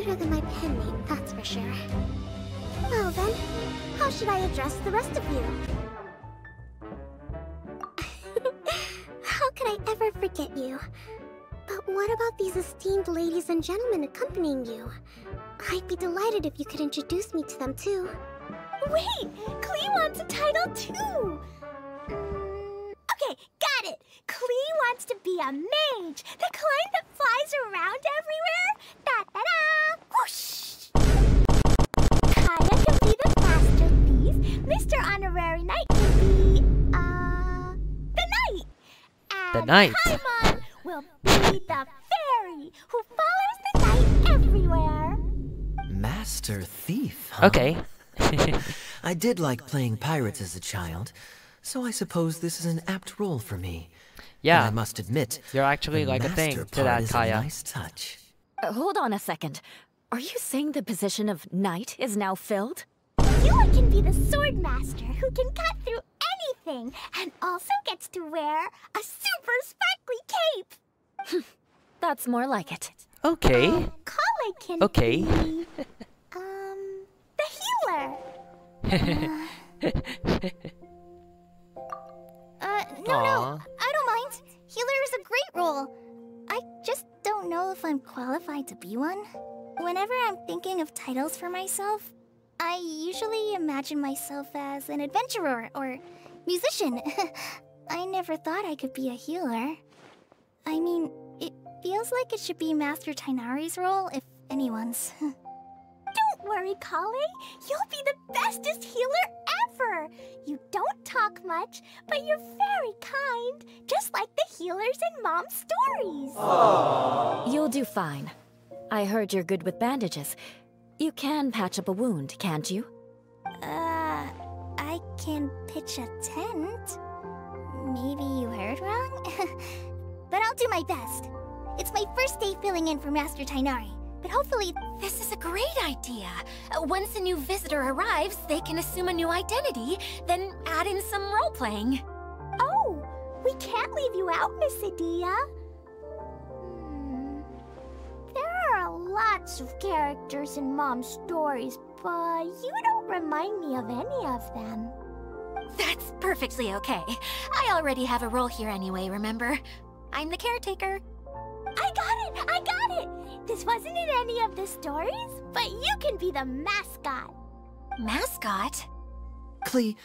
better than my pen name, that's for sure. Well then, how should I address the rest of you? How could I ever forget you? But what about these esteemed ladies and gentlemen accompanying you? I'd be delighted if you could introduce me to them too. Wait! Klee wants a title too! Okay, got it! Klee wants to be a mage! The kind that flies around everywhere! Da-da-da! Whoosh! Kaya can be the Master Thief. Mr. Honorary Knight can be, the Knight! The And Knight. Paimon will be the fairy who follows the Knight everywhere! Master Thief, huh? Okay. I did like playing pirates as a child, so I suppose this is an apt role for me. Yeah. And I must admit, You're actually the like a thing master to part that, is Kaya. a nice touch. Hold on a second. Are you saying the position of knight is now filled? Yua can be the sword master who can cut through anything and also gets to wear a super sparkly cape. That's more like it. Okay. Kale can Okay. be, the healer. No, Aw. I don't mind. Healer is a great role. I just don't know if I'm qualified to be one. Whenever I'm thinking of titles for myself, I usually imagine myself as an adventurer or musician. I never thought I could be a healer. I mean, it feels like it should be Master Tainari's role, if anyone's. Don't worry, Kale. You'll be the bestest healer ever. You don't talk much, but you're very kind, just like the healers in Mom's stories. You'll do fine. I heard you're good with bandages. You can patch up a wound, can't you? I can pitch a tent. Maybe you heard wrong? But I'll do my best. It's my first day filling in for Master Tainari, but hopefully... This is a great idea. Once a new visitor arrives, they can assume a new identity, then add in some role-playing. Oh, we can't leave you out, Miss Adia. There are lots of characters in Mom's stories, but you don't remind me of any of them. That's perfectly okay. I already have a role here anyway, remember? I'm the caretaker. I got it! I got it! This wasn't in any of the stories, but you can be the mascot. Mascot? Klee,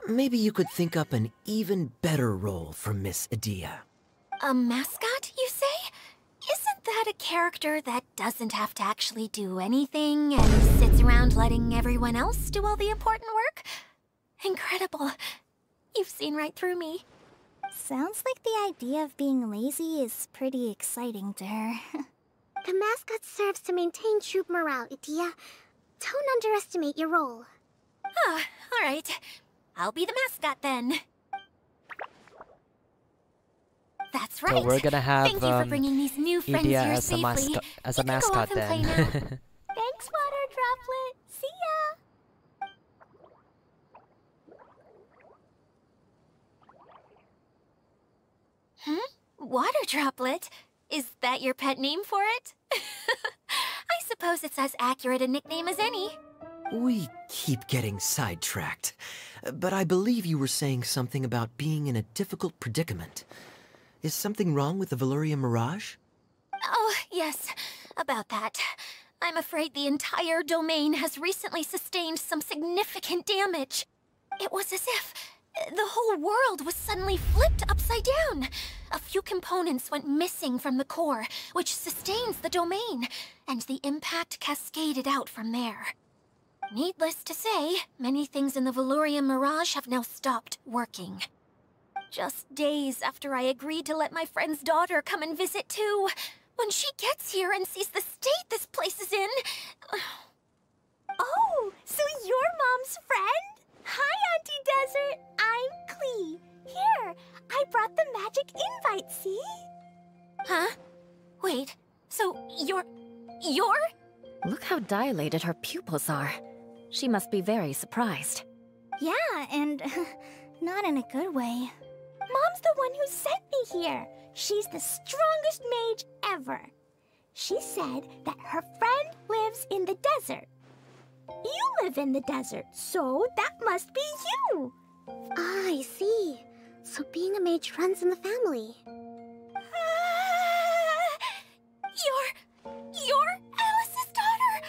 maybe you could think up an even better role for Miss Adia. A mascot, you say? Isn't that a character that doesn't have to actually do anything and sits around letting everyone else do all the important work? Incredible. You've seen right through me. Sounds like the idea of being lazy is pretty exciting to her. The mascot serves to maintain troop morale, Adia. Don't underestimate your role. Ah, all right. I'll be the mascot then. That's right. So we're gonna have Thank you for bringing these new friends Adia here as a safely. as You a can go mascot off and play now. then. Thanks, Water Droplet. See ya! Water Droplet? Is that your pet name for it? I suppose it's as accurate a nickname as any. We keep getting sidetracked, but I believe you were saying something about being in a difficult predicament. Is something wrong with the Veluria Mirage? Oh, yes, about that. I'm afraid the entire domain has recently sustained some significant damage. It was as if the whole world was suddenly flipped upside down. A few components went missing from the core, which sustains the domain, and the impact cascaded out from there. Needless to say, many things in the Veluria Mirage have now stopped working. Just days after I agreed to let my friend's daughter come and visit too, when she gets here and sees the state this place is in... Oh, so you're Mom's friend? Hi, Auntie Desert. I'm Klee. Here, I brought the magic invite, see? Huh? Wait, so you're... Look how dilated her pupils are. She must be very surprised. Yeah, and not in a good way. Mom's the one who sent me here. She's the strongest mage ever. She said that her friend lives in the desert. You live in the desert, so that must be you. Ah, I see. So being a mage runs in the family. You're Alice's daughter!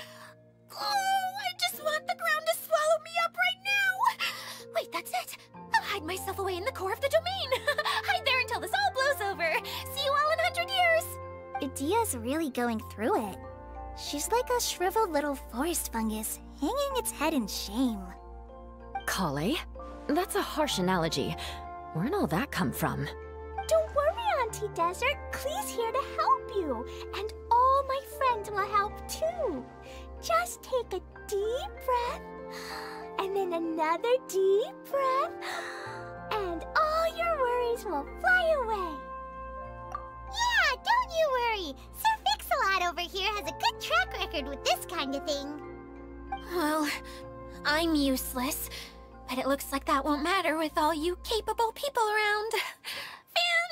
Oh, I just want the ground to swallow me up right now! Wait, that's it! I'll hide myself away in the core of the domain! Hide there until this all blows over! See you all in 100 years! Idia's really going through it. She's like a shriveled little forest fungus, hanging its head in shame. Kale? That's a harsh analogy. Where'd all that come from? Don't worry, Auntie Desert. Klee's here to help you. And all my friends will help too. Just take a deep breath, and then another deep breath, and all your worries will fly away. Yeah, don't you worry. Sir Fix-a-Lot over here has a good track record with this kind of thing. Well, I'm useless, but it looks like that won't matter with all you capable people around.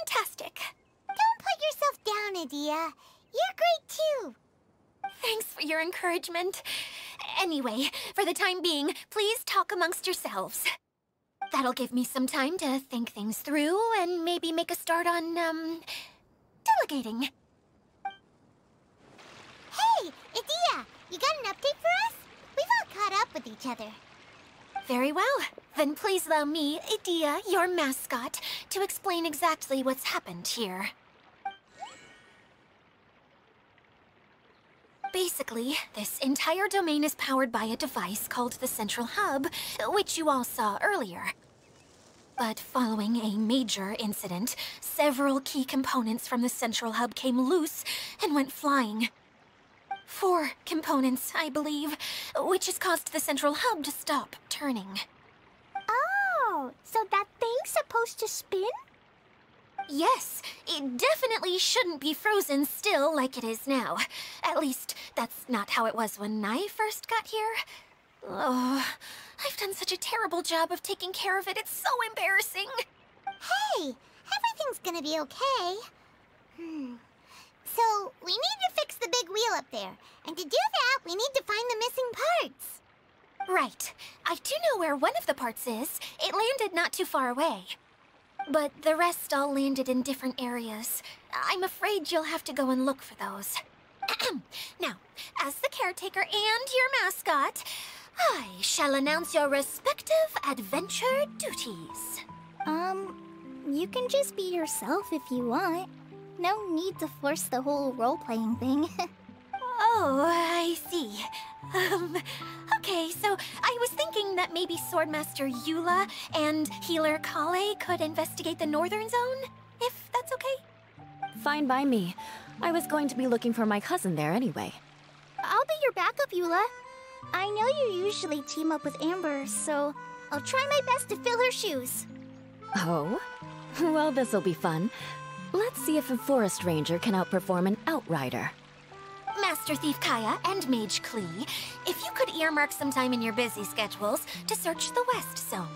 Fantastic. Don't put yourself down, Idia. You're great too. Thanks for your encouragement. Anyway, for the time being, please talk amongst yourselves. That'll give me some time to think things through and maybe make a start on, delegating. Hey, Idia, you got an update for us? We've all caught up with each other. Very well. Then please allow me, Idia, your mascot, to explain exactly what's happened here. Basically, this entire domain is powered by a device called the Central Hub, which you all saw earlier. But following a major incident, several key components from the Central Hub came loose and went flying. 4 components, I believe, which has caused the Central Hub to stop turning. Oh, so that thing's supposed to spin? Yes, it definitely shouldn't be frozen still like it is now. At least, that's not how it was when I first got here. Oh, I've done such a terrible job of taking care of it, it's so embarrassing. Hey, everything's gonna be okay. So, we need to fix the big wheel up there. And to do that, we need to find the missing parts. Right. I do know where one of the parts is. It landed not too far away. But the rest all landed in different areas. I'm afraid you'll have to go and look for those. Now, as the caretaker and your mascot, I shall announce your respective adventure duties. You can just be yourself if you want. No need to force the whole role-playing thing. Oh, I see. Okay, so I was thinking that maybe Swordmaster Eula and Healer Kale could investigate the Northern Zone, if that's okay? Fine by me. I was going to be looking for my cousin there anyway. I'll be your backup, Eula. I know you usually team up with Amber, so I'll try my best to fill her shoes. Oh? Well, this'll be fun. Let's see if a forest ranger can outperform an outrider. Master Thief Kaya and Mage Klee, if you could earmark some time in your busy schedules to search the West Zone.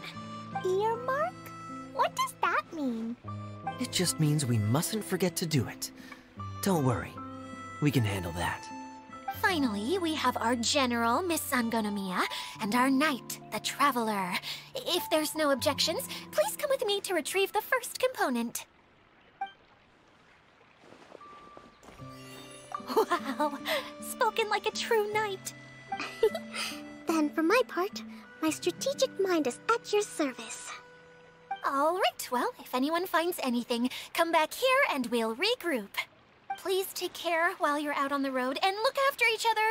Earmark? What does that mean? It just means we mustn't forget to do it. Don't worry. We can handle that. Finally, we have our General, Miss Sangonomiya, and our Knight, the Traveler. If there's no objections, please come with me to retrieve the first component. Wow, spoken like a true knight. Then, for my part, my strategic mind is at your service. All right, well, if anyone finds anything, come back here and we'll regroup. Please take care while you're out on the road and look after each other,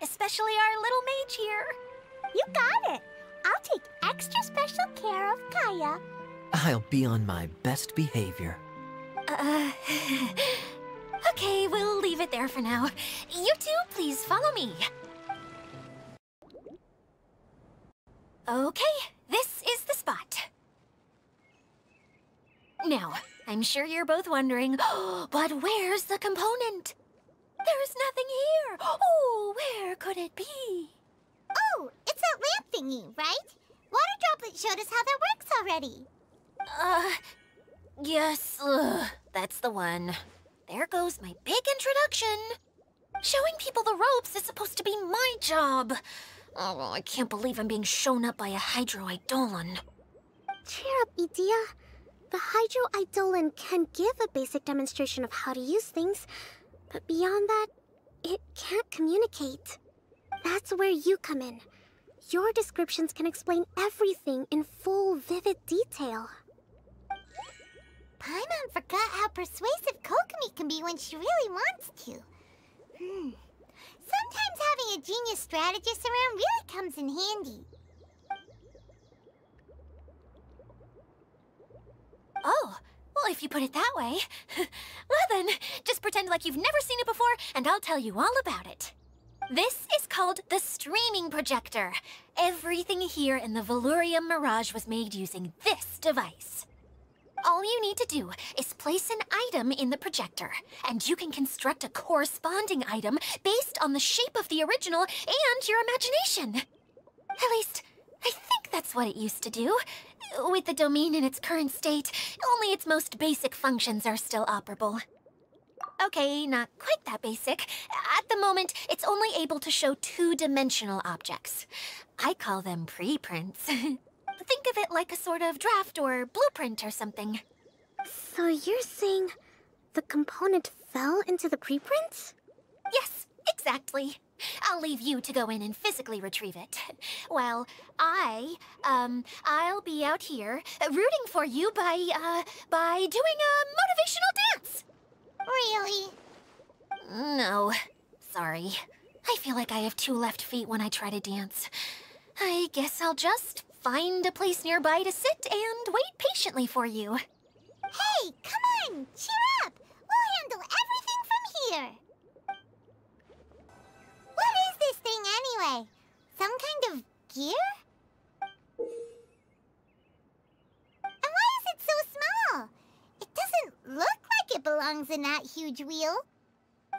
especially our little mage here. You got it. I'll take extra special care of Kaya. I'll be on my best behavior. Okay, we'll leave it there for now. You two, please follow me. Okay, this is the spot. Now, I'm sure you're both wondering, but where's the component? There's nothing here. Oh, where could it be? Oh, it's that lamp thingy, right? Water Droplet showed us how that works already. Yes, that's the one. There goes my big introduction. Showing people the ropes is supposed to be my job. Oh, I can't believe I'm being shown up by a Hydro-Eidolon. Cheer up, Edea. The Hydro-Eidolon can give a basic demonstration of how to use things, but beyond that, it can't communicate. That's where you come in. Your descriptions can explain everything in full, vivid detail. Paimon forgot how persuasive Kokomi can be when she really wants to. Sometimes having a genius strategist around really comes in handy. Oh, well, if you put it that way. Well then, just pretend like you've never seen it before, and I'll tell you all about it. This is called the streaming projector. Everything here in the Velurium Mirage was made using this device. All you need to do is place an item in the projector, and you can construct a corresponding item based on the shape of the original and your imagination. At least, I think that's what it used to do. With the domain in its current state, only its most basic functions are still operable. Okay, not quite that basic. At the moment, it's only able to show two-dimensional objects. I call them preprints. Think of it like a sort of draft or blueprint or something. So you're saying the component fell into the preprints? Yes, exactly. I'll leave you to go in and physically retrieve it. While I'll be out here rooting for you by doing a motivational dance. Really? No, sorry. I feel like I have two left feet when I try to dance. I guess I'll just find a place nearby to sit and wait patiently for you. Hey, come on! Cheer up! We'll handle everything from here! What is this thing anyway? Some kind of gear? And why is it so small? It doesn't look like it belongs in that huge wheel.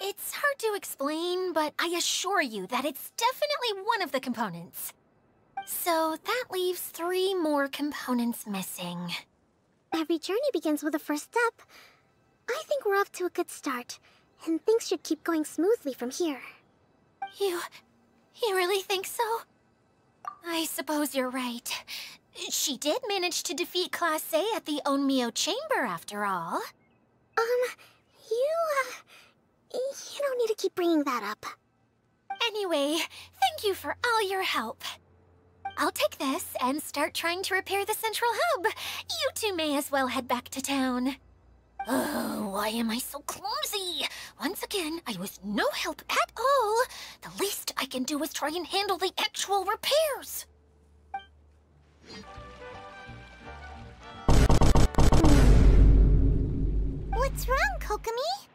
It's hard to explain, but I assure you that it's definitely one of the components. So that leaves 3 more components missing. Every journey begins with a first step. I think we're off to a good start, and things should keep going smoothly from here. You really think so? I suppose you're right. She did manage to defeat Class A at the Onmyo Chamber, after all. You don't need to keep bringing that up. Anyway, thank you for all your help. I'll take this and start trying to repair the central hub. You two may as well head back to town. Oh, why am I so clumsy? Once again, I was no help at all. The least I can do is try and handle the actual repairs. What's wrong, Kokomi?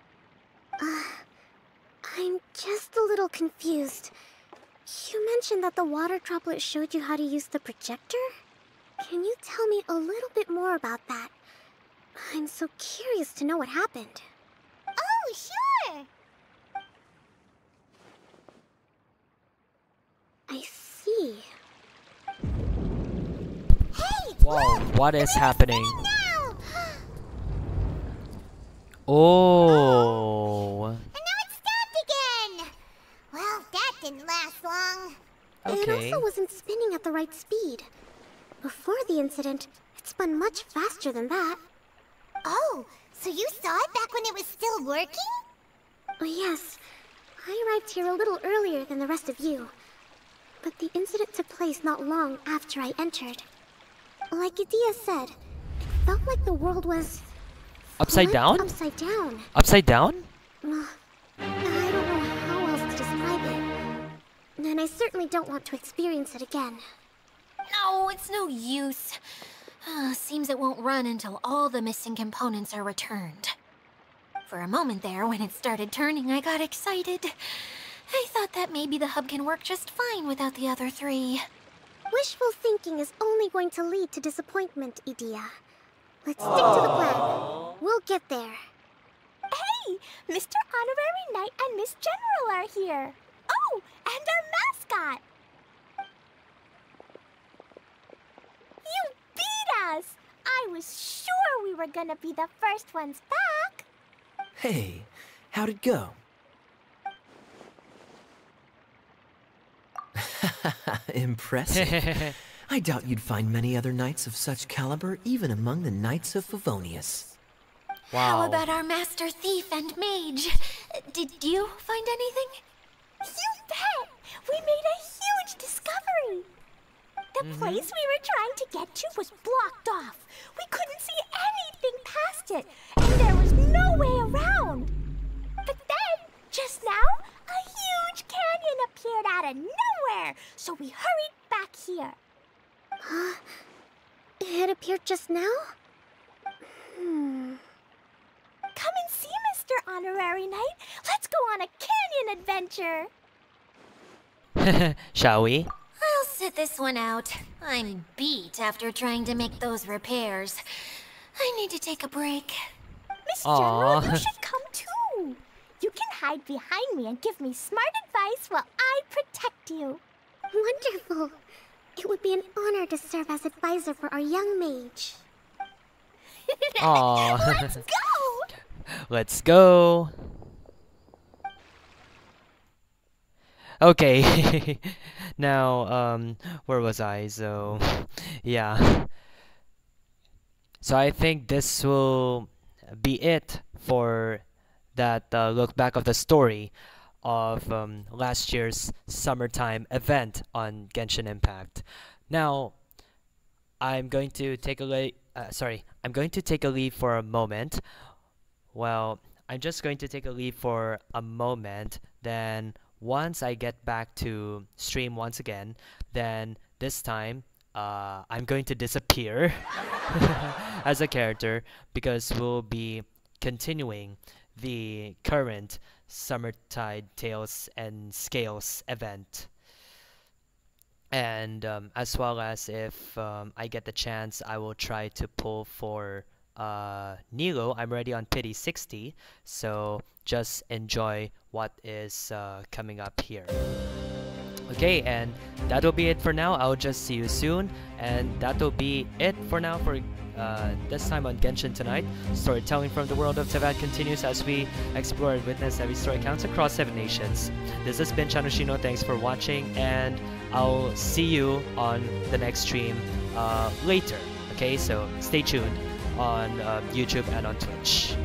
I'm just a little confused. You mentioned that the water droplet showed you how to use the projector? Can you tell me a little bit more about that? I'm so curious to know what happened. Oh, sure! I see. Hey, Whoa, look! what is happening? Now! Oh. And now it's stopped again! Well, that didn't last long. Okay. It also wasn't spinning at the right speed. Before the incident, it spun much faster than that. Oh, so you saw it back when it was still working? Oh, yes. I arrived here a little earlier than the rest of you. But the incident took place not long after I entered. Like Edea said, it felt like the world was... Upside flipped down? Upside down. Upside down? I don't know how else to describe it. And I certainly don't want to experience it again. No, it's no use. Seems it won't run until all the missing components are returned. For a moment there, when it started turning, I got excited. I thought that maybe the hub can work just fine without the other 3. Wishful thinking is only going to lead to disappointment, Edea. Let's stick to the plan. We'll get there. Hey, Mr. Honorary Knight and Miss General are here. Oh, and our mascot. You beat us! I was sure we were gonna be the first ones back. Hey, how'd it go? Impressive. I doubt you'd find many other knights of such caliber even among the Knights of Favonius. How Wow. about our master thief and mage? Did you find anything? You bet! We made a huge discovery! The place we were trying to get to was blocked off. We couldn't see anything past it, and there was no way around. But then, just now, a huge canyon appeared out of nowhere, so we hurried back here. Huh? It appeared just now? Come and see, Mr. Honorary Knight. Let's go on a canyon adventure. Shall we? I'll sit this one out. I'm beat after trying to make those repairs. I need to take a break. Miss Aw. General, you should come too. You can hide behind me and give me smart advice while I protect you. Wonderful. It would be an honor to serve as advisor for our young mage. Aww. Let's go! Let's go. Okay. Now, where was I? So, yeah. So I think this will be it for that look back of the story of last year's summertime event on Genshin Impact. Now, I'm going to take a I'm going to take a leave for a moment. Well, I'm just going to take a leave for a moment. Then once I get back to stream once again, then this time I'm going to disappear as a character because we'll be continuing the current Summertide Tales and Scales event. And as well as if I get the chance, I will try to pull for Nilo. I'm already on pity 60, so just enjoy what is coming up here. Okay, and that'll be it for now. I'll just see you soon, and that'll be it for now for this time on Genshin Tonight. Storytelling from the world of Teyvat continues as we explore and witness every story counts across 7 nations. This has been Chanushino. Thanks for watching, and I'll see you on the next stream later. Okay, so stay tuned on YouTube and on Twitch.